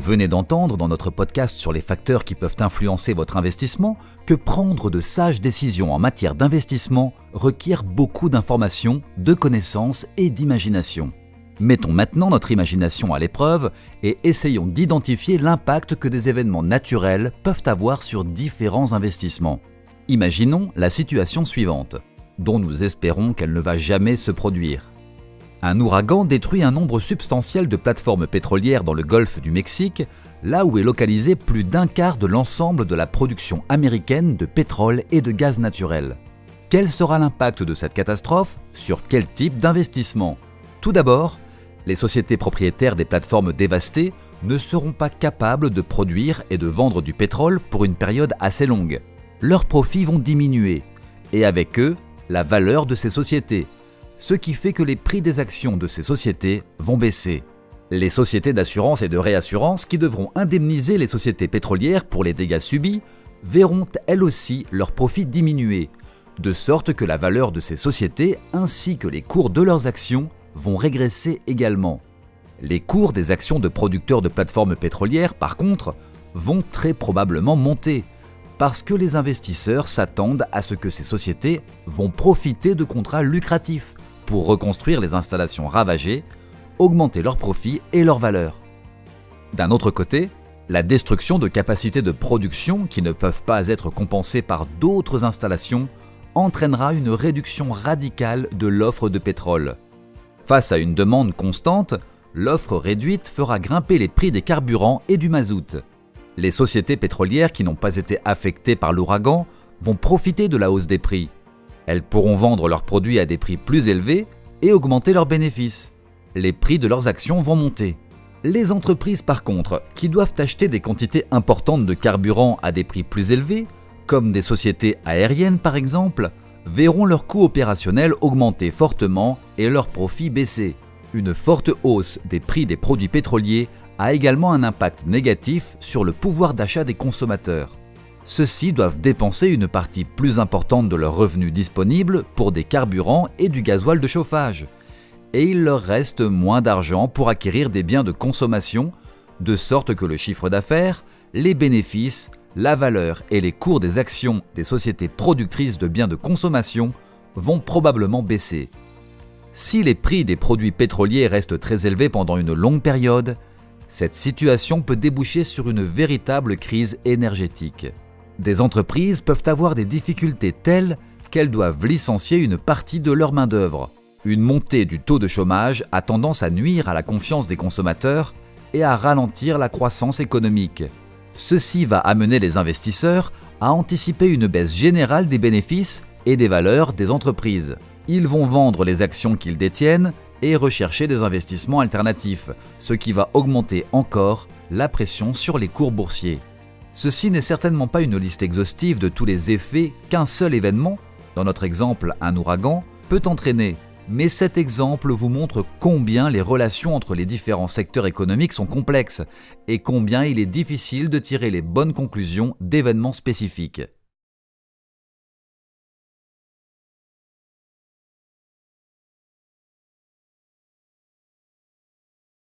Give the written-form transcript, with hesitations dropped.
venez d'entendre dans notre podcast sur les facteurs qui peuvent influencer votre investissement que prendre de sages décisions en matière d'investissement requiert beaucoup d'informations, de connaissances et d'imagination. Mettons maintenant notre imagination à l'épreuve et essayons d'identifier l'impact que des événements naturels peuvent avoir sur différents investissements. Imaginons la situation suivante, dont nous espérons qu'elle ne va jamais se produire. Un ouragan détruit un nombre substantiel de plateformes pétrolières dans le golfe du Mexique, là où est localisé plus d'un quart de l'ensemble de la production américaine de pétrole et de gaz naturel. Quel sera l'impact de cette catastrophe sur quel type d'investissement ? Tout d'abord, les sociétés propriétaires des plateformes dévastées ne seront pas capables de produire et de vendre du pétrole pour une période assez longue. Leurs profits vont diminuer, et avec eux, la valeur de ces sociétés, ce qui fait que les prix des actions de ces sociétés vont baisser. Les sociétés d'assurance et de réassurance qui devront indemniser les sociétés pétrolières pour les dégâts subis verront elles aussi leurs profits diminuer, de sorte que la valeur de ces sociétés ainsi que les cours de leurs actions vont régresser également. Les cours des actions de producteurs de plateformes pétrolières, par contre, vont très probablement monter, parce que les investisseurs s'attendent à ce que ces sociétés vont profiter de contrats lucratifs pour reconstruire les installations ravagées, augmenter leurs profits et leur valeur. D'un autre côté, la destruction de capacités de production qui ne peuvent pas être compensées par d'autres installations entraînera une réduction radicale de l'offre de pétrole. Face à une demande constante, l'offre réduite fera grimper les prix des carburants et du mazout. Les sociétés pétrolières qui n'ont pas été affectées par l'ouragan vont profiter de la hausse des prix. Elles pourront vendre leurs produits à des prix plus élevés et augmenter leurs bénéfices. Les prix de leurs actions vont monter. Les entreprises par contre, qui doivent acheter des quantités importantes de carburant à des prix plus élevés, comme des sociétés aériennes par exemple, verront leurs coûts opérationnels augmenter fortement et leurs profits baisser. Une forte hausse des prix des produits pétroliers a également un impact négatif sur le pouvoir d'achat des consommateurs. Ceux-ci doivent dépenser une partie plus importante de leurs revenus disponibles pour des carburants et du gasoil de chauffage. Et il leur reste moins d'argent pour acquérir des biens de consommation, de sorte que le chiffre d'affaires, les bénéfices, la valeur et les cours des actions des sociétés productrices de biens de consommation vont probablement baisser. Si les prix des produits pétroliers restent très élevés pendant une longue période, cette situation peut déboucher sur une véritable crise énergétique. Des entreprises peuvent avoir des difficultés telles qu'elles doivent licencier une partie de leur main-d'œuvre. Une montée du taux de chômage a tendance à nuire à la confiance des consommateurs et à ralentir la croissance économique. Ceci va amener les investisseurs à anticiper une baisse générale des bénéfices et des valeurs des entreprises. Ils vont vendre les actions qu'ils détiennent et rechercher des investissements alternatifs, ce qui va augmenter encore la pression sur les cours boursiers. Ceci n'est certainement pas une liste exhaustive de tous les effets qu'un seul événement, dans notre exemple un ouragan, peut entraîner. Mais cet exemple vous montre combien les relations entre les différents secteurs économiques sont complexes et combien il est difficile de tirer les bonnes conclusions d'événements spécifiques.